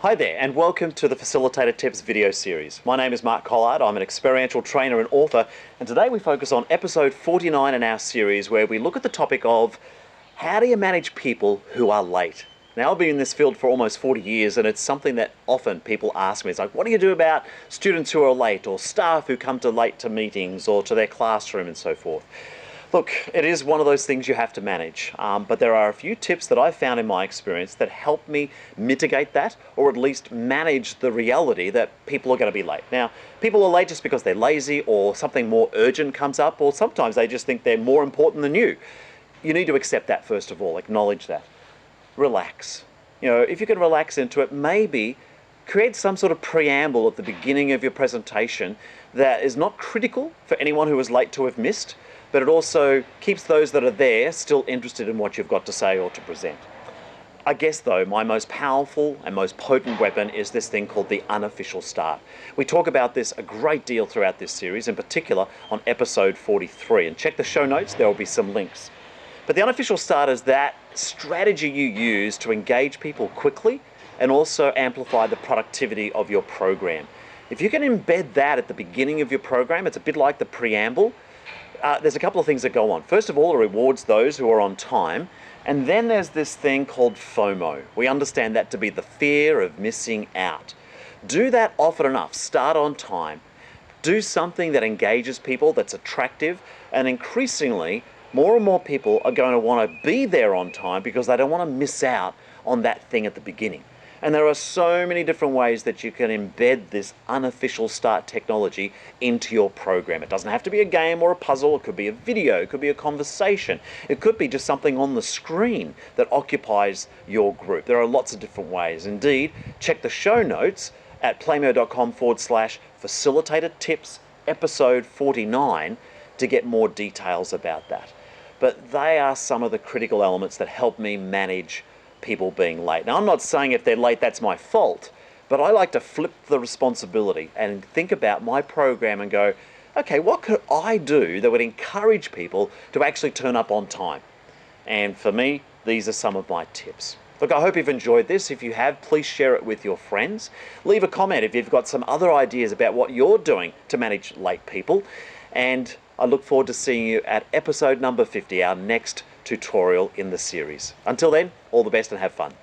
Hi there, and welcome to the Facilitator Tips video series. My name is Mark Collard, I'm an experiential trainer and author, and today we focus on episode 49 in our series where we look at the topic of how do you manage people who are late? Now, I've been in this field for almost 40 years, and it's something that often people ask me. It's like, what do you do about students who are late, or staff who come late to meetings or to their classroom and so forth? Look, it is one of those things you have to manage, but there are a few tips that I've found in my experience that help me mitigate that, or at least manage the reality that people are going to be late. Now, people are late just because they're lazy or something more urgent comes up, or sometimes they just think they're more important than you. You need to accept that first of all, acknowledge that. Relax. If you can relax into it, maybe create some sort of preamble at the beginning of your presentation that is not critical for anyone who is late to have missed, but it also keeps those that are there still interested in what you've got to say or to present. I guess though, my most powerful and most potent weapon is this thing called the unofficial start. We talk about this a great deal throughout this series, in particular on episode 43, and check the show notes, there will be some links. But the unofficial start is that strategy you use to engage people quickly and also amplify the productivity of your program. If you can embed that at the beginning of your program, it's a bit like the preamble. There's a couple of things that go on. First of all, it rewards those who are on time. And then there's this thing called FOMO. We understand that to be the fear of missing out. Do that often enough. Start on time. Do something that engages people, that's attractive, and increasingly, more and more people are going to want to be there on time because they don't want to miss out on that thing at the beginning. And there are so many different ways that you can embed this unofficial start technology into your program. It doesn't have to be a game or a puzzle. It could be a video. It could be a conversation. It could be just something on the screen that occupies your group. There are lots of different ways. Indeed, check the show notes at playmeo.com/facilitator tips episode 49 to get more details about that. But they are some of the critical elements that help me manage people being late. Now, I'm not saying if they're late, that's my fault, but I like to flip the responsibility and think about my program and go, okay, what could I do that would encourage people to actually turn up on time? And for me, these are some of my tips. Look, I hope you've enjoyed this. If you have, please share it with your friends. Leave a comment if you've got some other ideas about what you're doing to manage late people. And I look forward to seeing you at episode number 50, our next tutorial in the series. Until then, all the best and have fun.